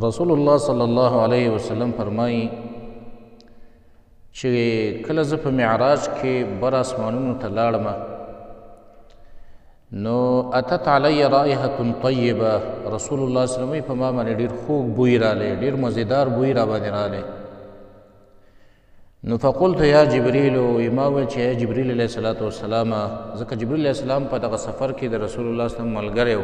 رسول الله صلی الله علیه وسلم فرمایي چې کله زه په معراج کې بر اسمانونو ته لاړم نو اتت علی رائحة طیبه رسول الله صلی الله علیه وسلم په ما باندې ډېر خوږ بوی رالی ډېر مزیدار بوی را باندې رالی نو فقلت یا جبریل ما وویل چې یا جبریل علیه الصلاة والسلام ځکه جبریل علیه السلام په دغه سفر کې د رسول الله صلی الله علیه وسلم ملګری و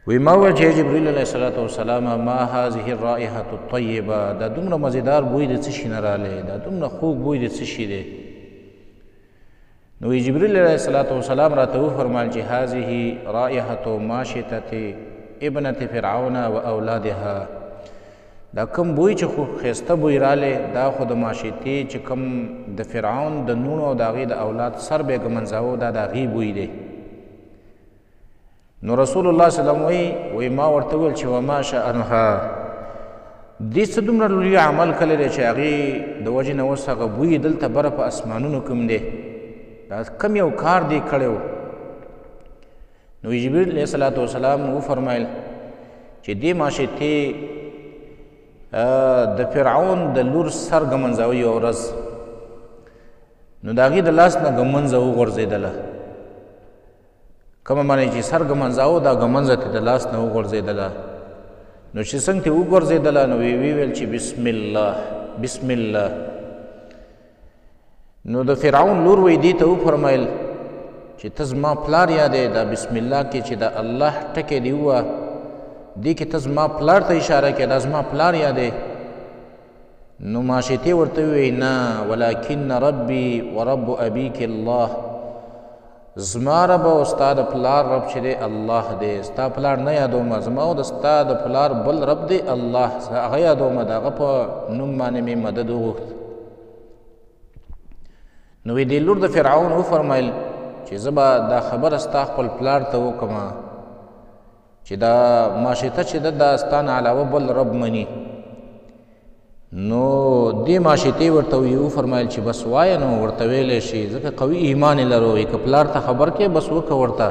ما وویل چې یا جبریل علیه الصلاة والسلام ما هذه الرائحة الطیبه دا دومره مزیدار بوی د څه شي نه رالی دا دومره خوږ بوی د څه شي دی نو جبریل علیه الصلاة والسلام راته وفرمایل چې هذه رائحة ماشطة ابنة فرعون و اولادها دا کم بوی چې خو ښایسته بوی رالی دا خو د ماشطې چې کم د فرعون د نونو او د هغې د اولاد سر به یې ږمنځاوه دا د هغې بوی دی نو رسول الله صلی الله علیه وسلم وی ما ورته وویل چې وما شأنها دې څه دومره لوی عمل کلی دی چې هغې د وجې نه اوس هغه بوی دلته بره په اسمانونو کوم دی دا کم یو کار دی کړی و نو جبریل علیه الصلاة والسلام وفرمایل چې دې ماشطې د فرعون د لور سر ږمنځاوه یوه ورځ نو د هغې د لاس نه ږمنځه وغورځېدله کومه باندې چې سر ږمنځاوه دا ږمنځه ترې د لاس نه وغورځېدله نو چې څنګه ترې وغورځېدله نو ویل چې بسم الله بسم الله نو د فرعون لور وی دې ته وفرمیل چې ته زما پلار یادې دا بسم الله کې چې د الله ټکی دې ووه دې کې ته زما پلار ته اشاره کې دا زما پلار یادې نو ماشطې ورته وویل نه ولکن ربي ورب ابیک الله زما رب او ستا د پلار رب چې دی الله دی ستا پلار نه یادوم زما او د ستا د پلار بل رب دی الله هغه یادوم د هغه په نوم باندې مې مدد وغوښت نو وی دې لور د فرعون وفرمیل چې زه به دا خبره ستا خپل پلار ته وکړم چې دا ماشطه چې ده دا ستا نه علاوه بل رب مني نو دې ماشطې ورته وفرمیل چې بس وایه نو ورته ویلی شي ځکه قوي ایمان یې لرو که پلار ته خبر کې بس وکړه ورته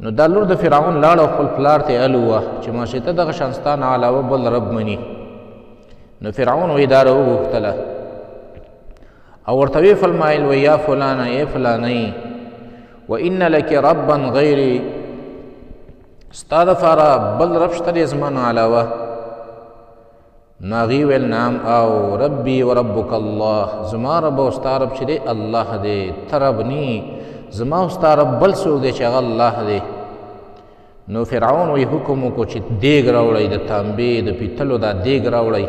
نو دا لور د فرعون لاړه او خپل پلار ته یې الووه چې ماشطه دغه شان ستا نه علاوه بل رب مني نو فرعون وی دا راوغوښتله او ورته وی فرمایل و یا فلانه ای فلانۍ و ان لک ربا غیري ستا دپاره بل رب شته دی زما نه علاوه نو هغې ویل نعم او ربي و ربک الله زما رب او ستا رب چې دی الله دی ته رب نی زما او ستا رب بل څوک دی چې هغه الله دی نو فرعون وی حکم وکړو چې دیګ راوړئ د تانبې د پیتلو دا دیګ راوړئ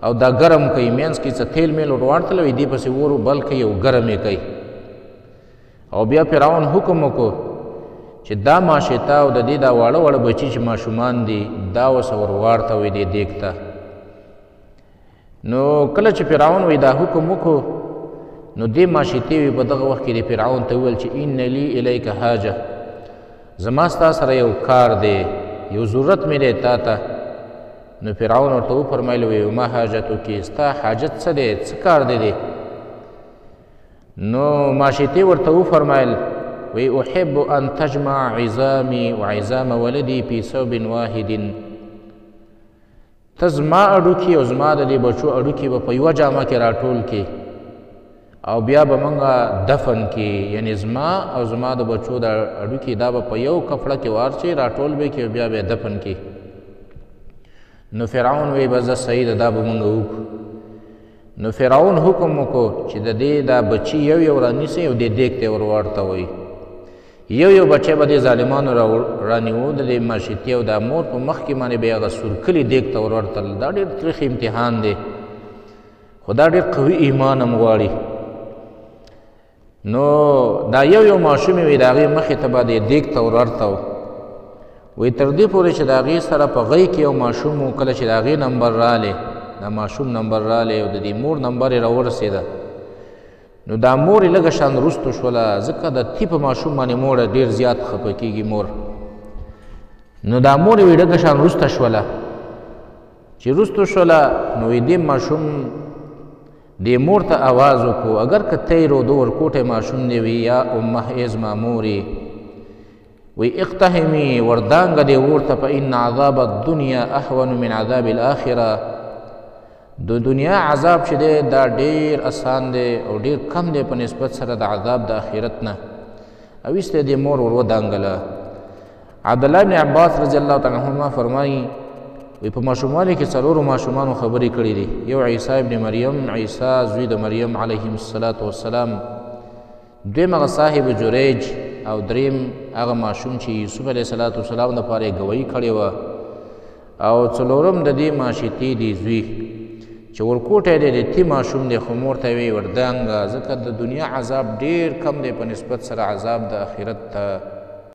او دا ګرم کوي منځ کې څه تیل میل ور واړتله وي دې پسې ور بل کوي او ګرم یې کوي او بیا فرعون حکم وکړو چې دا ماشطه او د دې دا واړه واړه بچي چې ماشومان دي دا اوسه ور واړته وي دې دیګ ته نو کله چې فرعون وی دا حکم وکړو نو دې ماشطې وي په دغه وخت کې د فرعون ته وویل چې ان لی الیک حاجه زما ستا سره یو کار دی یو ضرورت مې دی تا ته نو فرعون ورته وفرمیل وی ما حاجتو کې ستا حاجت څه دی څه کار دی نو ماشطې ورته وفرمیل وی احب ان تجمع عظامي وعظام ولدي في ثوب واحد ته زما اډوکي او زما د دې بچو اډوکي به په یوه جامه کې راټول کې او بیا به موږ دفن کې یعنی زما او زما د بچو د اډوکي دا به په یو کپړه کې واچوي راټول به کې او بیا به دفن کې نو فرعون وی به زه صحیح ده دا به موږ وکړو نو فرعون حکم وکړو چې د دې دا بچي یو یو رانیسئ او دې دیګ ته ور واړتوئ یو یو بچی به دې ظالمانو رانیو د دې ماشطې او دا مور په مخ کې باندې به یې هغه سورکلي دیګ ته ور ورتل دا ډېر تریخ امتحان دی خو دا ډېر قوي ایمان هم غواړي نو دا یو یو ماشوم یې وی د هغې مخې ته به دې دیګ ته ور ورتو وی تر دې پورې چې د هغې سره په غۍ کې یو ماشوم و کله چې د هغې نمبر رالی دا ماشوم نمبر رالی او د دې مور نمبر یې راورسېده نو دا مور یې لږه شان رستو شوله ځکه د تی په ماشوم باندې موره ډېر زیات خفه کېږي مور نو دا مور یې لږه شان رسته شوله چې رستو شوله نو دې ماشوم دې مور ته آواز وکړو اگر که تی رو دو ورکوټی ماشوم دی وي یا امه ای زما مورې وی اقتحمی وردانګه دی ورته فإن عذاب الدنیا اهون من عذاب الآخرة د دنیا عذاب چې دی دا ډیر اسان دی او ډیر کم دی په نسبت سره د عذاب د آخرت نه او ایسته دی مور ور ودانګله عبدالله بن عباس رضی الله تعالی عنهما فرمایي وی په ماشومانو کې څلورو ماشومانو خبرې کړي دي یو عیسی ابن مریم عیسی زوی د مریم علیهم السلام دویم هغه صاحب جریج او دریم هغه ماشوم چې یوسف علیه السلام دپاره یې ګویي کړې وه او څلورم د دې ماشیتې دی زوی چې ورکوټی دی د تی ماشوم دی خو مور ته یې وردانګه ځکه د دنیا عذاب ډیر کم دی په نسبت سره عذاب د آخرت ته